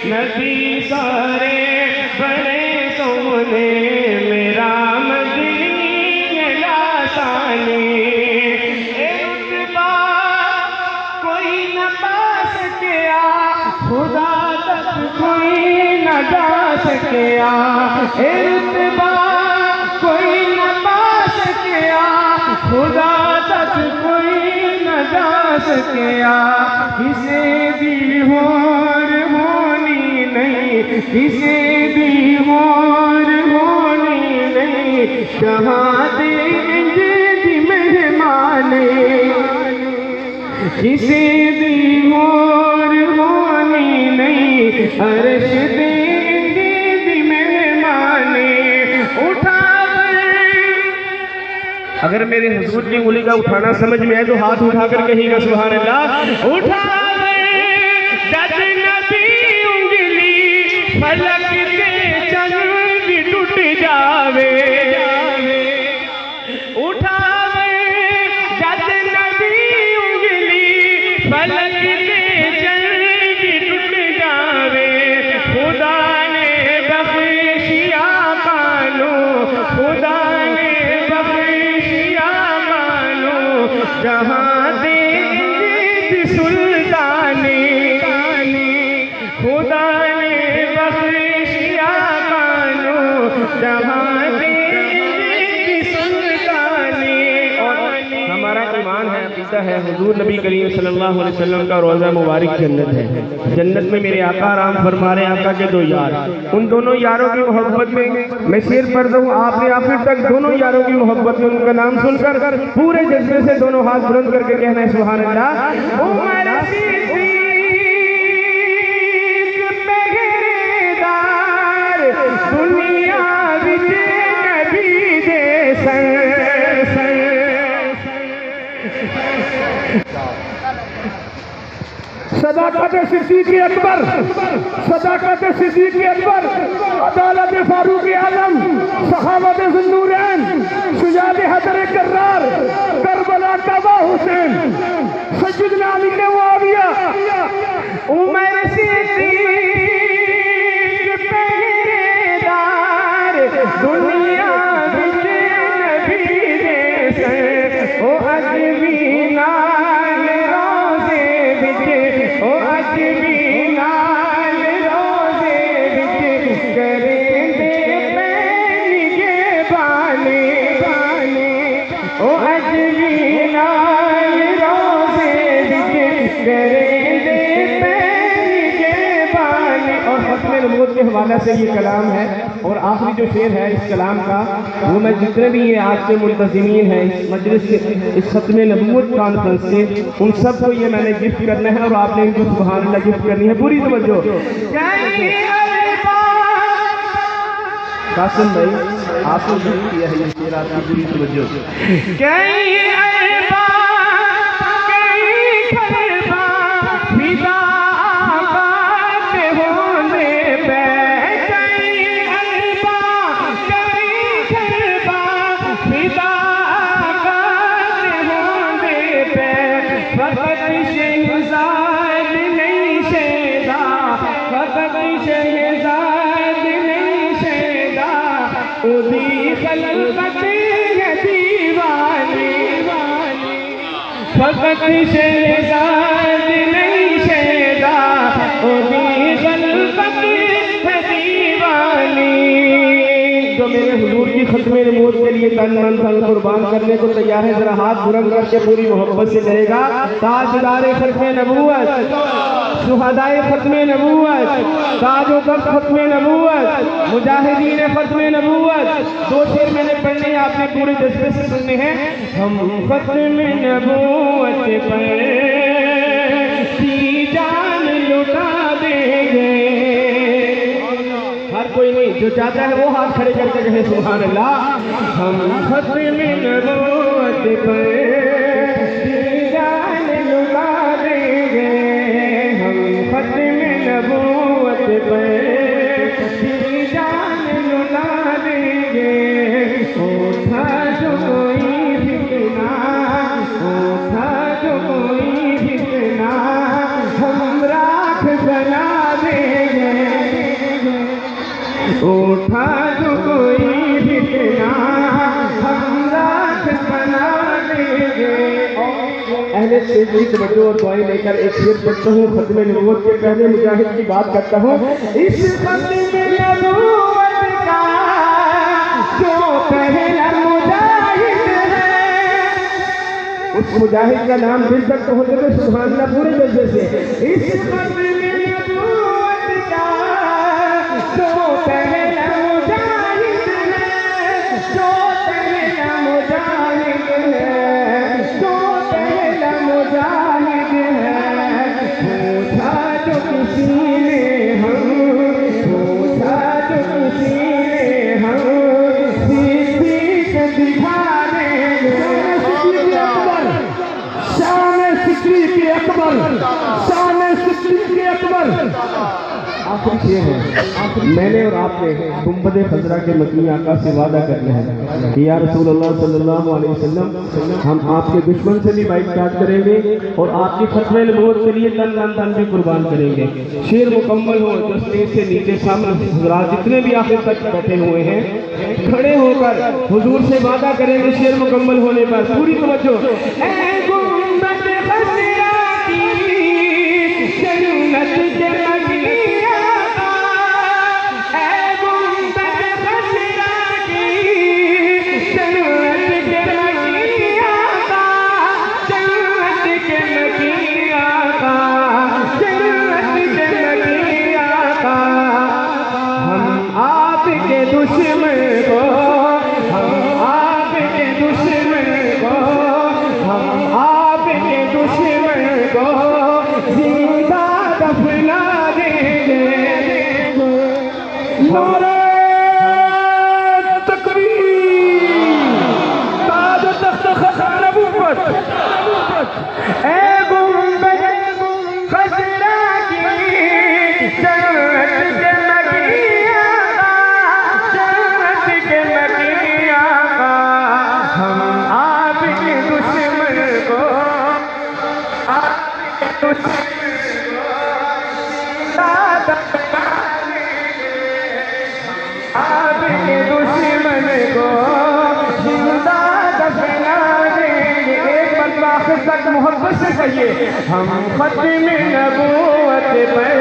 नबी सारे बड़े सोने मेरा मदनी लासाने रुतबा कोई न पा सकिया खुदा तक कोई न जा सकिया रुतबा कोई न पा सकिया खुदा तक कोई न जा सकिया किसे भी होर होनी नहीं किसे भी होर होनी नहीं जहाँ देंगे दी मेहमाने किसे भी होर होनी नहीं अर्श देंगे दी मेहमाने उठा अगर मेरे हुजूर की उंगली का उठाना समझ में आए तो हाथ उठाकर कहिएगा सुभान अल्लाह उठा जद नबी उंगली फलक के चंद टूट जावे उठा जद नबी उंगली फलक के चंद टूट जावे खुदा ने बख्शिया मानो खुदा जहाँ देंगे सुल्ताने खुदा ने बख्शिया मानो जहाँ देंगे सुल्ताने। और हमारा ईमान है अकीदा है हुजूर नबी करीम सल्लल्लाहु अलैहि वसल्लम का रोज़ा मुबारक जन्नत है। जन्नत में मेरे आका आराम फरमा रहे आका के दो यार उन दोनों यारों की मोहब्बत में मैं शेर पढ़ दूँ आपने आखिर तक दोनों यारों की मोहब्बत में उनका नाम सुनकर पूरे जज्बे से दोनों हाथ बुलंद करके कहना है सुभान अल्लाह उमर दुनिया विच नबी दे सदाकत सिद्दीक़ अकबर सदाकत सिद्दीक़ अकबर अदालत फारूक आलम सखावत ज़ुन्नूरैन शुजाअत हैदर कर्रार करबला तबा हुसैन सय्यदना अली मुआविया उमर सिद्दीक़ पहरेदार दुनिया विच नबी दे ओ अजमी नाल रोज़े विच ओ अजमी नाल रोज़े विच करेंदे पैनिगे बाने बाने ओ अजमी नाल रोज़े विच करेंदे पैनिगे बाने। और खत्म नबूवत के हवाले से ये कलाम है और आखिरी जो शेर है इस कलाम का वो मैं जितने भी ये आज के मुल्तज़िमीन हैं इस मजलिस के इस खत्म नबूवत कॉन्फ्रेंस से उन सबको ये मैंने गिफ्ट करना है और आपने इनको सुभान अल्लाह गिफ्ट करनी है पूरी तवज्जो। कासिम भाई आपको गिफ्ट किया है ये शेर आपकी पूरी तवज्जो। फकत शहजाद नहीं शहदा ओदी खलकत है दीवानी। जो मेरे हुजूर की खत्म नबूवत के लिए तन मन धन कुर्बान करने को तैयार है जरा हाथ बुलंद करके पूरी मोहब्बत से कहेगा ताजदार खत्म नबूवत शुहदाए खत्म नबूवत ताजो कब खत्म नबूवत मुजाहिदीन खत्म नबूवत। दो शेर मैंने पढ़ने आपने पूरे जज्बे से सुनने हैं। हम खत्म नबूवत पर की जान लुटा देंगे। हर कोई नहीं जो चाहता है वो हाथ खड़े करके कहे सुभान अल्लाह। हम खत्म नबूवत पर की जान लुटा देंगे। हम खत्म नबूवत पर की जान लुटा देंगे। था जो कोई फितना था जो कोई उठा जो कोई फितना हम राख बना देंगे। अहले शेर की तवज्जो और दुआएं लेकर एक शेर पढ़ता हूँ। खत्म नबूवत के पहले मुजाहिद की बात करता हूँ। इस खत्म नबूवत का जो पहला मुजाहिद है, उस मुजाहिद का नाम दिल तक तो हो जाए सुभान अल्लाह पूरे जज्बे से। इस खत्म नबूवत का जो पहला मुजाहिद है, जो पहला मुजाहिद है, जो पहला मुजाहिद है। पूछा जो किसी ने हम, पूछा जो किसी ने हम, सिद्दीक दिखा देंगे। शान सिद्दीक अकबर, शान सिद्दीक अकबर। आखिरी शेर है। मैंने और आपने गुंबद खजरा के मदनी आका से वादा करना है कि या रसूल अल्लाह सल्लल्लाहु अलैहि वसल्लम, हम आपके दुश्मन से भी बाइकाट करेंगे और आपकी खतरे नबूवत के लिए तन मन धन भी कुर्बान करेंगे। शेर मुकम्मल हो जो स्टेज से नीचे सामने हजरात जितने भी आखिर तक बैठे हुए हैं खड़े होकर हुजूर से वादा करेंगे शेर मुकम्मल होने पर। पूरी तवज्जो। दुश्मन को हम आपके दुश्मन को, हम आपके दुश्मन को जिंदा दफना देंगे। नारे तकबीर, ताज तख्त खज़ा नबूवत। ए गुंबद खज़रा की जन्नत के मकीया, जन्नत के मकीया का, हम आपके दुश्मन को, आपके दुश्मन को दादा आपके दुश्मन को जिंदा दफना देंगे। एक मरतबा आखिर तक मोहब्बत से कहिए, हम खत्म नबूवत पर